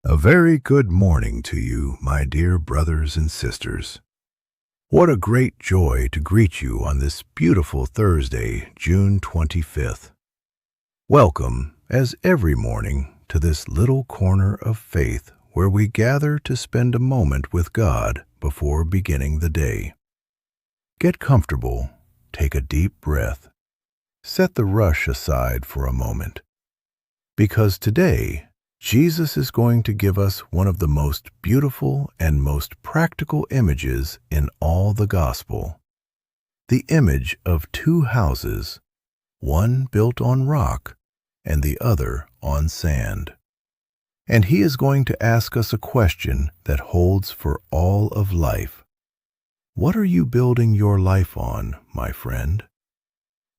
A very good morning to you, my dear brothers and sisters. What a great joy to greet you on this beautiful Thursday, June 25th. Welcome, as every morning, to this little corner of faith where we gather to spend a moment with God before beginning the day. Get comfortable, take a deep breath, set the rush aside for a moment, because today, Jesus is going to give us one of the most beautiful and most practical images in all the gospel. The image of two houses, one built on rock and the other on sand. And he is going to ask us a question that holds for all of life. What are you building your life on, my friend?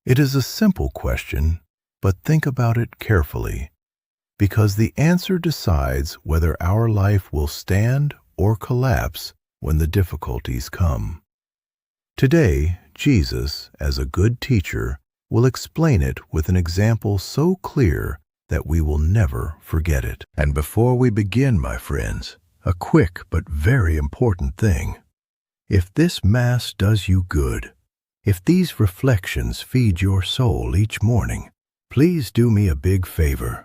It is a simple question, but think about it carefully, because the answer decides whether our life will stand or collapse when the difficulties come. Today, Jesus, as a good teacher, will explain it with an example so clear that we will never forget it. And before we begin, my friends, a quick but very important thing. If this Mass does you good, if these reflections feed your soul each morning, please do me a big favor.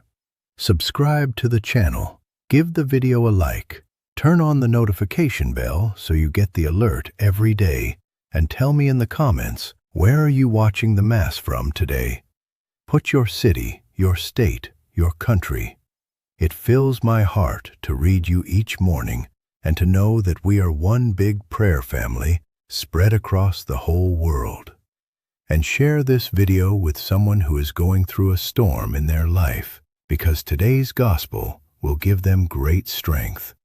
Subscribe to the channel, give the video a like, turn on the notification bell so you get the alert every day, and tell me in the comments, where are you watching the Mass from today? Put your city, your state, your country. It fills my heart to read you each morning and to know that we are one big prayer family spread across the whole world. And share this video with someone who is going through a storm in their life, because today's gospel will give them great strength.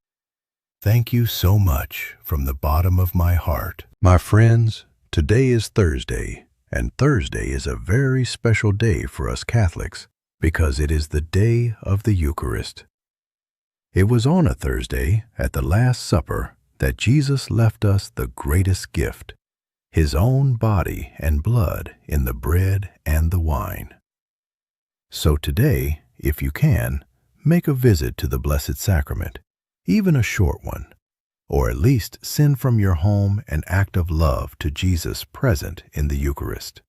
Thank you so much from the bottom of my heart. My friends, today is Thursday, and Thursday is a very special day for us Catholics because it is the day of the Eucharist. It was on a Thursday at the Last Supper that Jesus left us the greatest gift, his own body and blood in the bread and the wine. So today, if you can, make a visit to the Blessed Sacrament, even a short one, or at least send from your home an act of love to Jesus present in the Eucharist.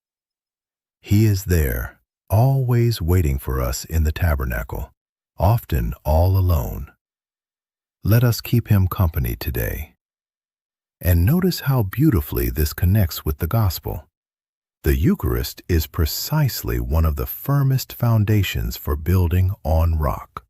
He is there, always waiting for us in the tabernacle, often all alone. Let us keep him company today. And notice how beautifully this connects with the gospel. The Eucharist is precisely one of the firmest foundations for building on rock.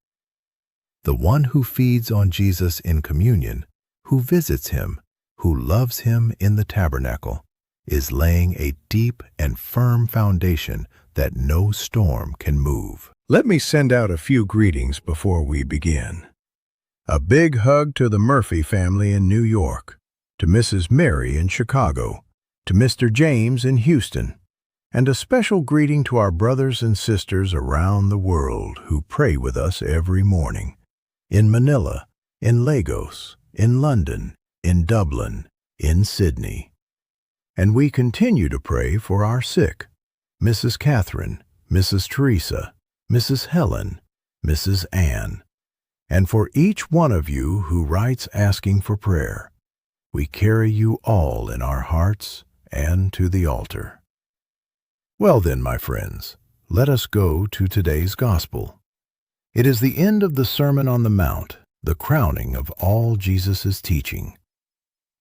The one who feeds on Jesus in communion, who visits him, who loves him in the tabernacle, is laying a deep and firm foundation that no storm can move. Let me send out a few greetings before we begin. A big hug to the Murphy family in New York, to Mrs. Mary in Chicago, to Mr. James in Houston, and a special greeting to our brothers and sisters around the world who pray with us every morning, in Manila, in Lagos, in London, in Dublin, in Sydney. And we continue to pray for our sick, Mrs. Catherine, Mrs. Teresa, Mrs. Helen, Mrs. Anne, and for each one of you who writes asking for prayer. We carry you all in our hearts and to the altar. Well then, my friends, let us go to today's gospel. It is the end of the Sermon on the Mount, the crowning of all Jesus' teaching.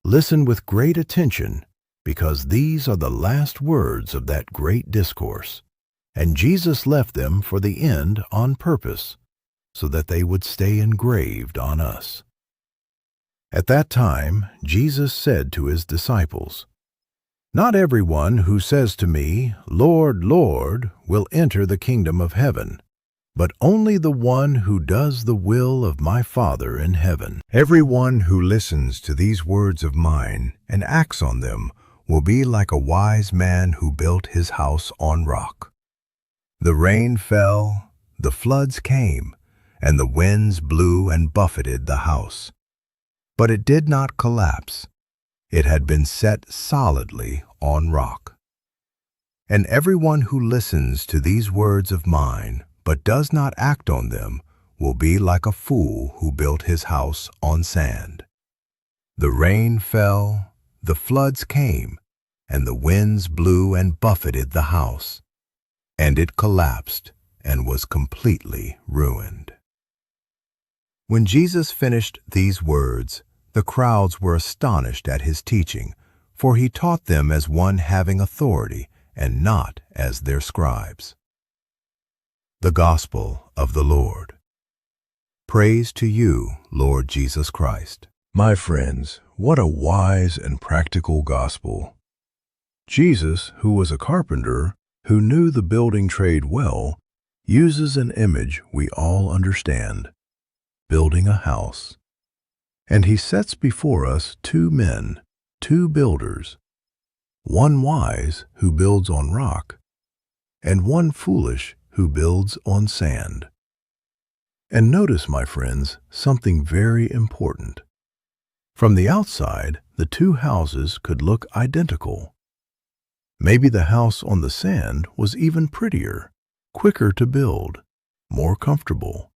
Listen with great attention, because these are the last words of that great discourse, and Jesus left them for the end on purpose, so that they would stay engraved on us. At that time, Jesus said to his disciples, "Not everyone who says to me, 'Lord, Lord,' will enter the kingdom of heaven, but only the one who does the will of my Father in heaven. Everyone who listens to these words of mine and acts on them will be like a wise man who built his house on rock. The rain fell, the floods came, and the winds blew and buffeted the house. But it did not collapse. It had been set solidly on rock. And everyone who listens to these words of mine, but does not act on them, will be like a fool who built his house on sand. The rain fell, the floods came, and the winds blew and buffeted the house, and it collapsed and was completely ruined. When Jesus finished these words, the crowds were astonished at his teaching, for he taught them as one having authority and not as their scribes. The Gospel of the Lord. Praise to you, Lord Jesus Christ. My friends, what a wise and practical gospel. Jesus, who was a carpenter, who knew the building trade well, uses an image we all understand, building a house. And he sets before us two men, two builders, one wise who builds on rock, and one foolish who builds on sand. And notice, my friends, something very important. From the outside, the two houses could look identical. Maybe the house on the sand was even prettier, quicker to build, more comfortable.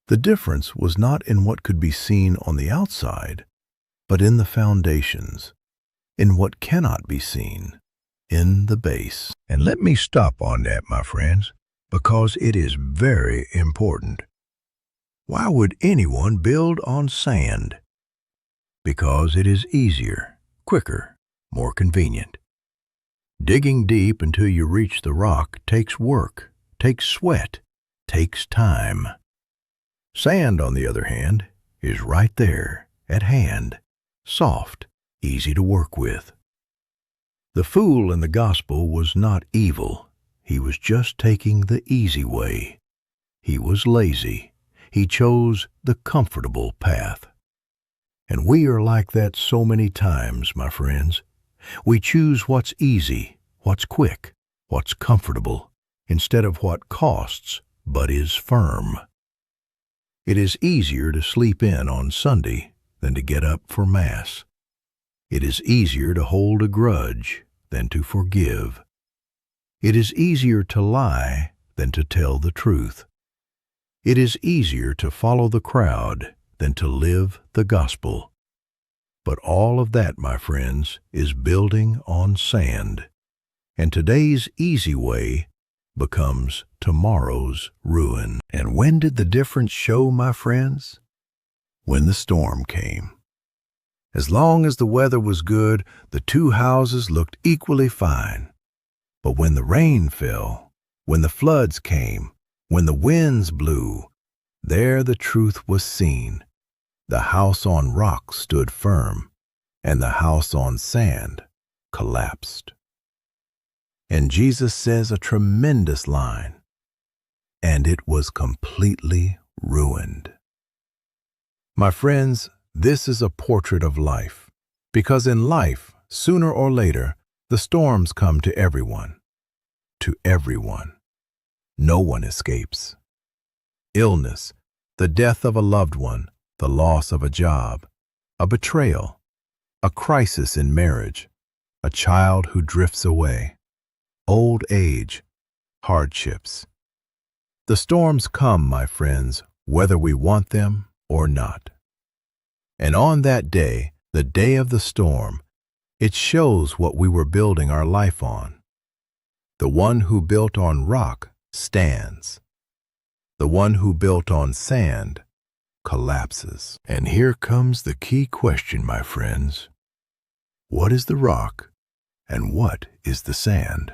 The difference was not in what could be seen on the outside, but in the foundations, in what cannot be seen, in the base. And let me stop on that, my friends, because it is very important. Why would anyone build on sand? Because it is easier, quicker, more convenient. Digging deep until you reach the rock takes work, takes sweat, takes time. Sand, on the other hand, is right there, at hand, soft, easy to work with. The fool in the gospel was not evil. He was just taking the easy way. He was lazy. He chose the comfortable path. And we are like that so many times, my friends. We choose what's easy, what's quick, what's comfortable, instead of what costs but is firm. It is easier to sleep in on Sunday than to get up for Mass. It is easier to hold a grudge than to forgive. It is easier to lie than to tell the truth. It is easier to follow the crowd than to live the gospel. But all of that, my friends, is building on sand. And today's easy way becomes tomorrow's ruin. And when did the difference show, my friends? When the storm came. As long as the weather was good, the two houses looked equally fine. But when the rain fell, when the floods came, when the winds blew, there the truth was seen. The house on rock stood firm, and the house on sand collapsed. And Jesus says a tremendous line, and it was completely ruined. My friends, this is a portrait of life, because in life, sooner or later, the storms come to everyone. To everyone. No one escapes. Illness, the death of a loved one, the loss of a job, a betrayal, a crisis in marriage, a child who drifts away, old age, hardships. The storms come, my friends, whether we want them or not. And on that day, the day of the storm, it shows what we were building our life on. The one who built on rock stands. The one who built on sand collapses. And here comes the key question, my friends. What is the rock and what is the sand?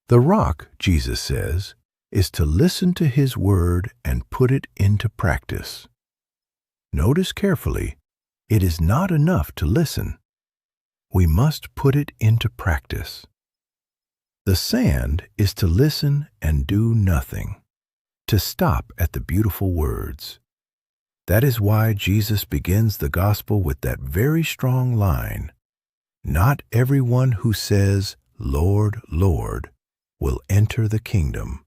The rock, Jesus says, is to listen to his word and put it into practice. Notice carefully, it is not enough to listen. We must put it into practice. The sand is to listen and do nothing, to stop at the beautiful words. That is why Jesus begins the gospel with that very strong line, "Not everyone who says, 'Lord, Lord,' will enter the kingdom,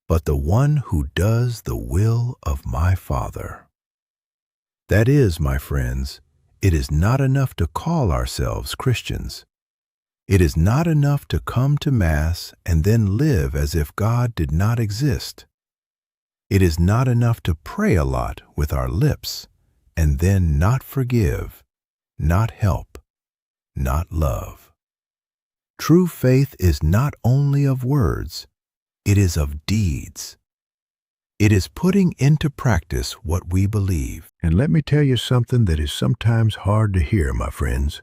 but the one who does the will of my Father." That is, my friends, it is not enough to call ourselves Christians. It is not enough to come to Mass and then live as if God did not exist. It is not enough to pray a lot with our lips and then not forgive, not help, not love. True faith is not only of words, it is of deeds. It is putting into practice what we believe. And let me tell you something that is sometimes hard to hear, my friends.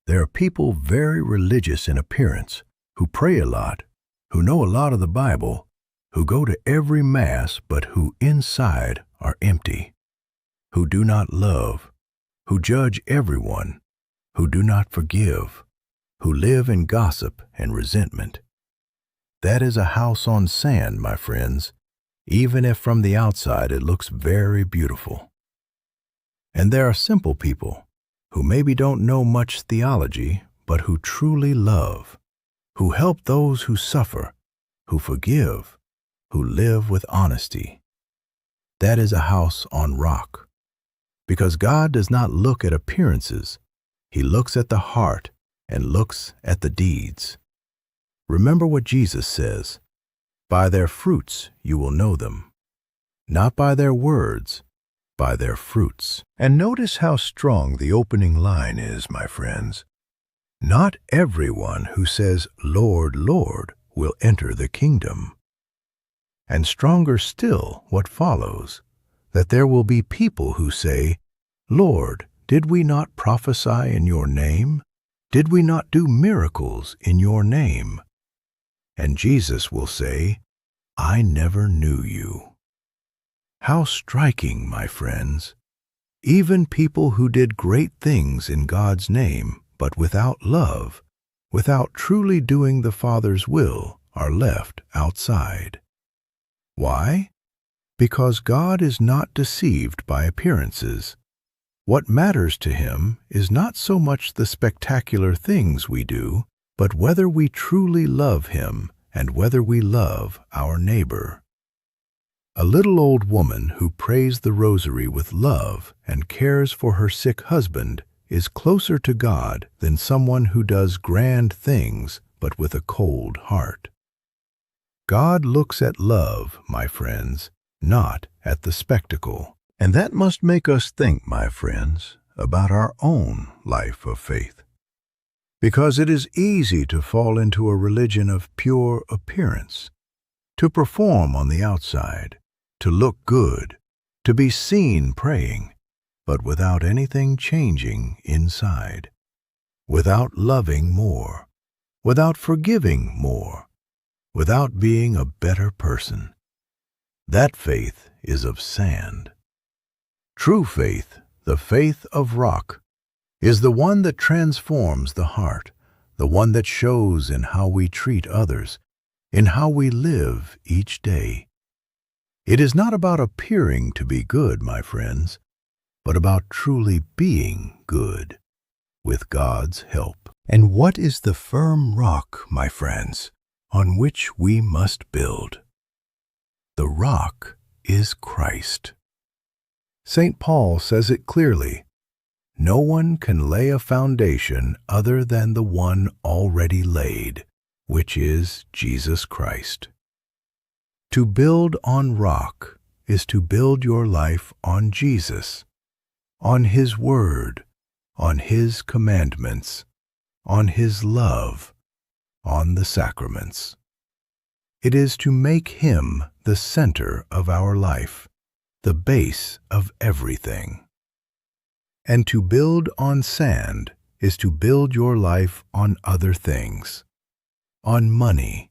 There are people very religious in appearance, who pray a lot, who know a lot of the Bible, who go to every Mass, but who inside are empty, who do not love, who judge everyone, who do not forgive, who live in gossip and resentment. That is a house on sand, my friends, even if from the outside it looks very beautiful. And there are simple people who maybe don't know much theology, but who truly love, who help those who suffer, who forgive, who live with honesty. That is a house on rock. Because God does not look at appearances, He looks at the heart and looks at the deeds. Remember what Jesus says, "By their fruits you will know them, not by their words, by their fruits." And notice how strong the opening line is, my friends. Not everyone who says, "Lord, Lord," will enter the kingdom. And stronger still what follows, that there will be people who say, "Lord, did we not prophesy in your name? Did we not do miracles in your name?" And Jesus will say, "I never knew you." How striking, my friends. Even people who did great things in God's name, but without love, without truly doing the Father's will, are left outside. Why? Because God is not deceived by appearances. What matters to Him is not so much the spectacular things we do, but whether we truly love Him and whether we love our neighbor. A little old woman who prays the rosary with love and cares for her sick husband is closer to God than someone who does grand things but with a cold heart. God looks at love, my friends, not at the spectacle. And that must make us think, my friends, about our own life of faith. Because it is easy to fall into a religion of pure appearance, to perform on the outside, to look good, to be seen praying, but without anything changing inside, without loving more, without forgiving more, without being a better person. That faith is of sand. True faith, the faith of rock, is the one that transforms the heart, the one that shows in how we treat others, in how we live each day. It is not about appearing to be good, my friends, but about truly being good, with God's help. And what is the firm rock, my friends, on which we must build? The rock is Christ. St. Paul says it clearly, "No one can lay a foundation other than the one already laid, which is Jesus Christ." To build on rock is to build your life on Jesus, on His Word, on His commandments, on His love, on the sacraments. It is to make Him the center of our life, the base of everything. And to build on sand is to build your life on other things, on money,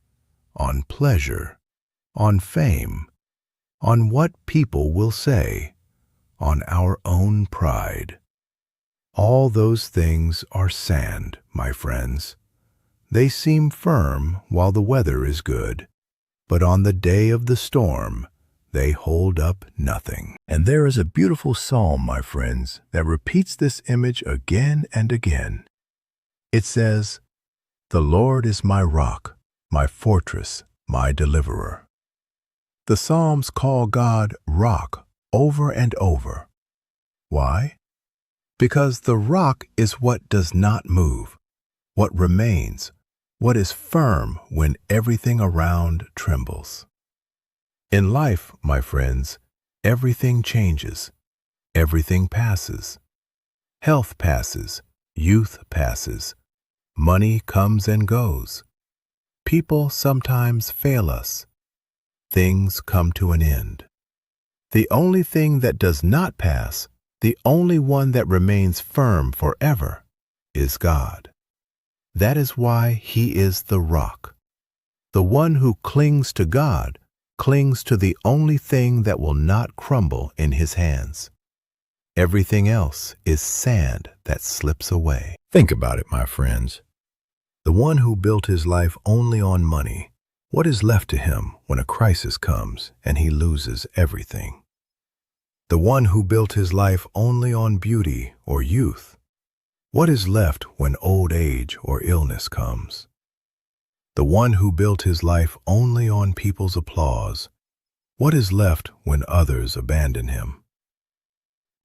on pleasure, on fame, on what people will say, on our own pride. All those things are sand, my friends. They seem firm while the weather is good, but on the day of the storm, they hold up nothing. And there is a beautiful psalm, my friends, that repeats this image again and again. It says, "The Lord is my rock, my fortress, my deliverer." The Psalms call God rock over and over. Why? Because the rock is what does not move, what remains, what is firm when everything around trembles. In life, my friends, everything changes. Everything passes. Health passes. Youth passes. Money comes and goes. People sometimes fail us. Things come to an end. The only thing that does not pass, the only one that remains firm forever, is God. That is why He is the rock. The one who clings to God clings to the only thing that will not crumble in His hands. Everything else is sand that slips away. Think about it, my friends. The one who built his life only on money, what is left to him when a crisis comes and he loses everything? The one who built his life only on beauty or youth, what is left when old age or illness comes? The one who built his life only on people's applause, what is left when others abandon him?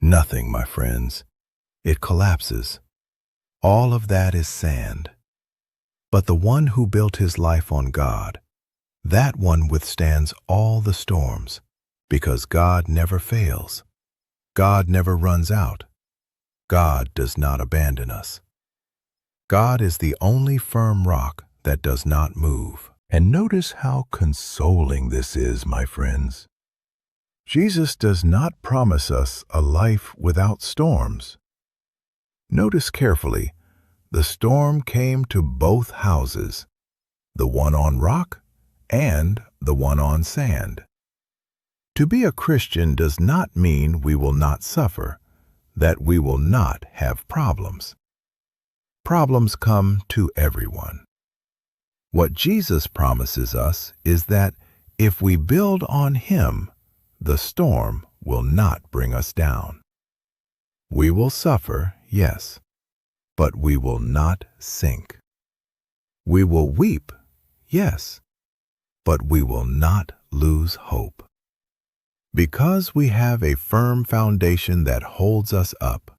Nothing, my friends. It collapses. All of that is sand. But the one who built his life on God, that one withstands all the storms, because God never fails. God never runs out. God does not abandon us. God is the only firm rock that does not move. And notice how consoling this is, my friends. Jesus does not promise us a life without storms. Notice carefully, the storm came to both houses, the one on rock and the one on sand. To be a Christian does not mean we will not suffer, that we will not have problems. Problems come to everyone. What Jesus promises us is that if we build on Him, the storm will not bring us down. We will suffer, yes, but we will not sink. We will weep, yes, but we will not lose hope. Because we have a firm foundation that holds us up,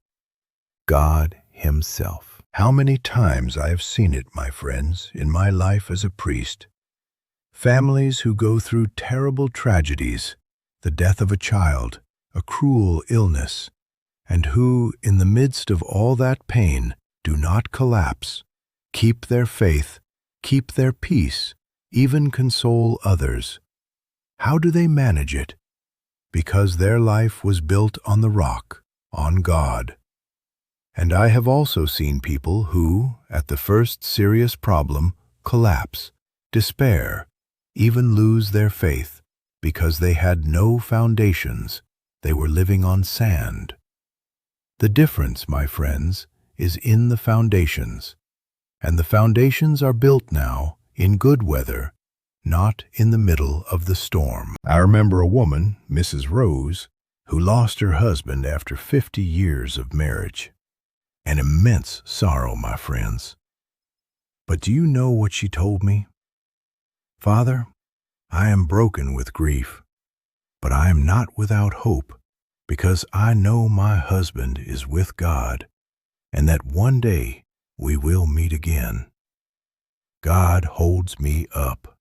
God Himself. How many times I have seen it, my friends, in my life as a priest. Families who go through terrible tragedies, the death of a child, a cruel illness, and who, in the midst of all that pain, do not collapse, keep their faith, keep their peace, even console others. How do they manage it? Because their life was built on the rock, on God. And I have also seen people who, at the first serious problem, collapse, despair, even lose their faith, because they had no foundations. They were living on sand. The difference, my friends, is in the foundations. And the foundations are built now in good weather, not in the middle of the storm. I remember a woman, Mrs. Rose, who lost her husband after 50 years of marriage. An immense sorrow, my friends. But do you know what she told me? Father, I am broken with grief, but I am not without hope, because I know my husband is with God, and that one day we will meet again. God holds me up.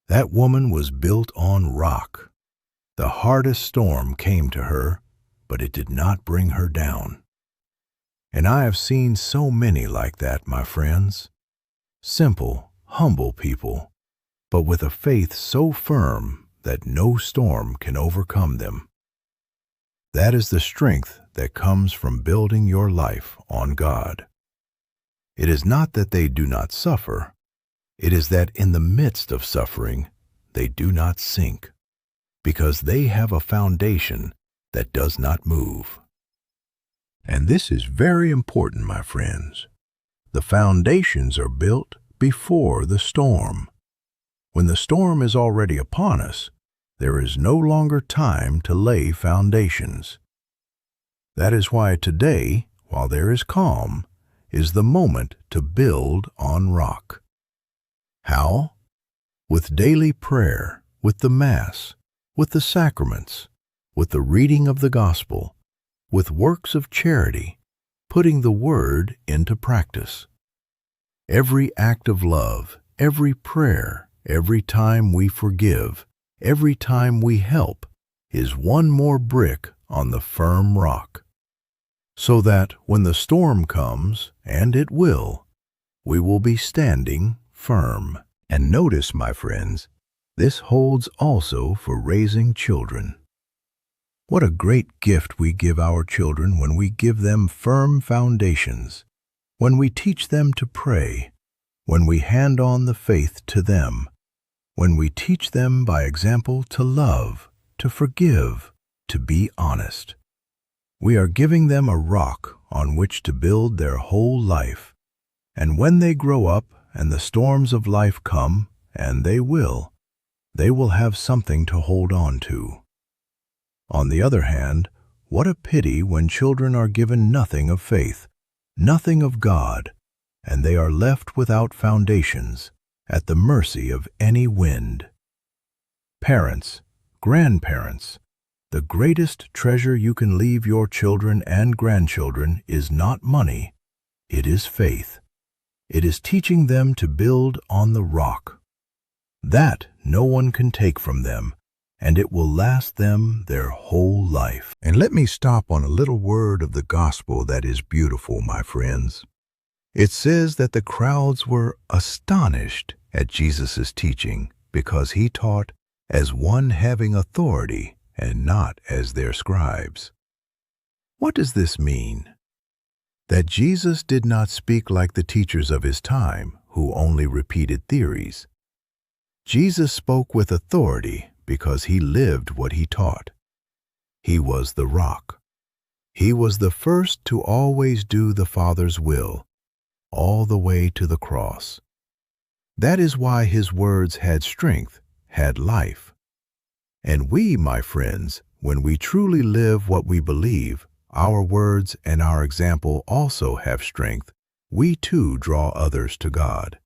That woman was built on rock. The hardest storm came to her, but it did not bring her down. And I have seen so many like that, my friends. Simple, humble people, but with a faith so firm that no storm can overcome them. That is the strength that comes from building your life on God. It is not that they do not suffer. It is that in the midst of suffering, they do not sink, because they have a foundation that does not move. And this is very important, my friends. The foundations are built before the storm. When the storm is already upon us, there is no longer time to lay foundations. That is why today, while there is calm, is the moment to build on rock. How? With daily prayer, with the Mass, with the sacraments, with the reading of the Gospel, with works of charity, putting the Word into practice. Every act of love, every prayer, every time we forgive, every time we help is one more brick on the firm rock, so that when the storm comes, and it will, we will be standing firm. And notice, my friends, this holds also for raising children. What a great gift we give our children when we give them firm foundations, when we teach them to pray, when we hand on the faith to them, when we teach them by example to love, to forgive, to be honest. We are giving them a rock on which to build their whole life, and when they grow up and the storms of life come, and they will have something to hold on to. On the other hand, what a pity when children are given nothing of faith, nothing of God, and they are left without foundations, at the mercy of any wind. Parents, grandparents, the greatest treasure you can leave your children and grandchildren is not money, it is faith. It is teaching them to build on the rock. That no one can take from them, and it will last them their whole life. And let me stop on a little word of the gospel that is beautiful, my friends. It says that the crowds were astonished at Jesus' teaching because he taught as one having authority and not as their scribes. What does this mean? That Jesus did not speak like the teachers of his time who only repeated theories. Jesus spoke with authority because he lived what he taught. He was the rock. He was the first to always do the Father's will, all the way to the cross. That is why his words had strength, had life. And we, my friends, when we truly live what we believe, our words and our example also have strength. We too draw others to God.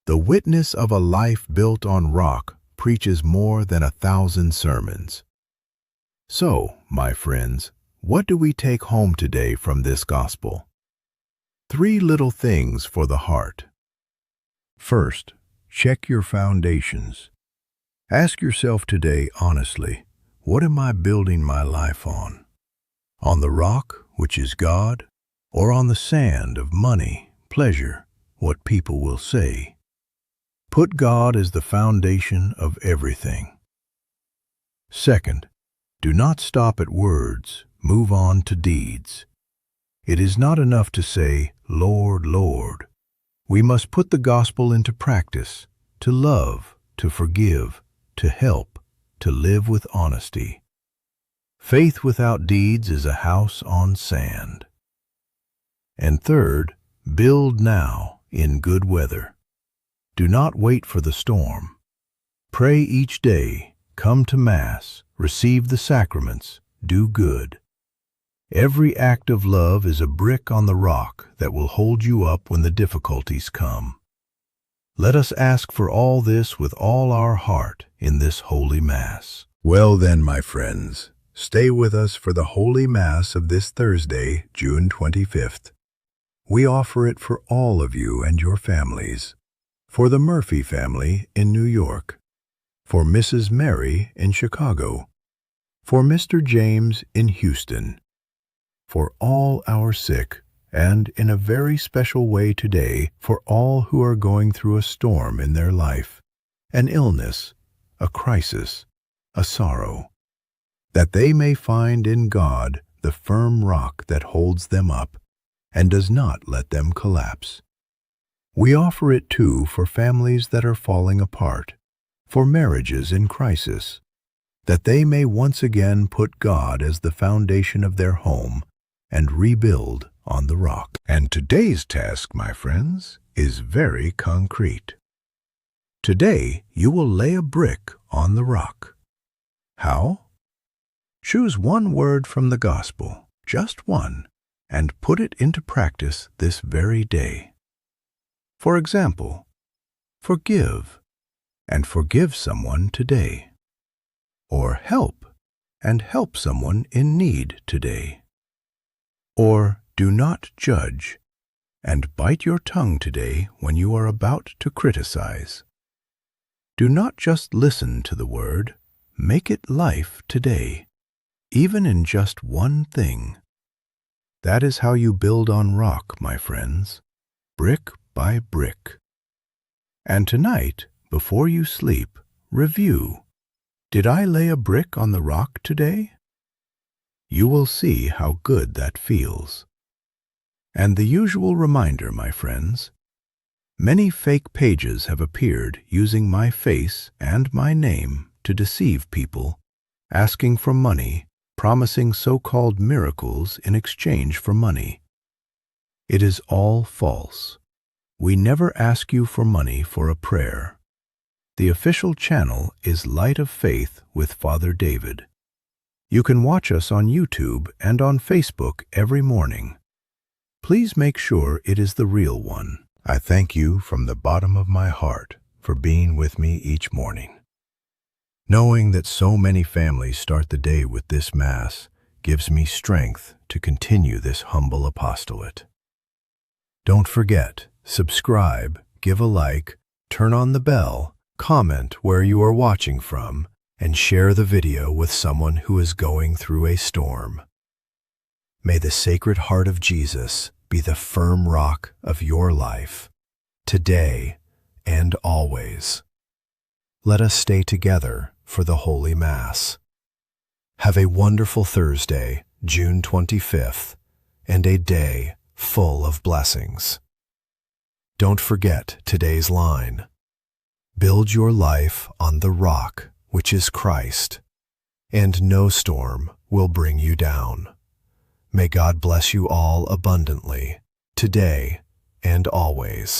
The witness of a life built on rock preaches more than 1,000 sermons. So, my friends, what do we take home today from this gospel? 3 little things for the heart. First, check your foundations. Ask yourself today honestly, what am I building my life on? On the rock, which is God, or on the sand of money, pleasure, what people will say? Put God as the foundation of everything. Second, do not stop at words, move on to deeds. It is not enough to say, Lord, Lord. We must put the gospel into practice, to love, to forgive, to help, to live with honesty. Faith without deeds is a house on sand. And third, build now in good weather. Do not wait for the storm. Pray each day, come to Mass, receive the sacraments, do good. Every act of love is a brick on the rock that will hold you up when the difficulties come. Let us ask for all this with all our heart in this Holy Mass. Well then, my friends, stay with us for the Holy Mass of this Thursday, June 25th. We offer it for all of you and your families, for the Murphy family in New York, for Mrs. Mary in Chicago, for Mr. James in Houston, for all our sick, and in a very special way today for all who are going through a storm in their life, an illness, a crisis, a sorrow, that they may find in God the firm rock that holds them up and does not let them collapse. We offer it too for families that are falling apart, for marriages in crisis, that they may once again put God as the foundation of their home and rebuild on the rock. And today's task, my friends, is very concrete. Today, you will lay a brick on the rock. How? Choose one word from the gospel, just one, and put it into practice this very day. For example, forgive, and forgive someone today. Or help, and help someone in need today. Or do not judge, and bite your tongue today when you are about to criticize. Do not just listen to the word, make it life today, even in just one thing. That is how you build on rock, my friends, brick by brick. And tonight, before you sleep, review. Did I lay a brick on the rock today? You will see how good that feels. And the usual reminder, my friends. Many fake pages have appeared using my face and my name to deceive people, asking for money, promising so-called miracles in exchange for money. It is all false. We never ask you for money for a prayer. The official channel is Light of Faith with Father David. You can watch us on YouTube and on Facebook every morning. Please make sure it is the real one. I thank you from the bottom of my heart for being with me each morning. Knowing that so many families start the day with this Mass gives me strength to continue this humble apostolate. Don't forget, subscribe, give a like, turn on the bell, comment where you are watching from, and share the video with someone who is going through a storm. May the Sacred Heart of Jesus be the firm rock of your life, today and always. Let us stay together for the Holy Mass. Have a wonderful Thursday, June 25th, and a day full of blessings. Don't forget today's line. Build your life on the rock, which is Christ, and no storm will bring you down. May God bless you all abundantly, today and always.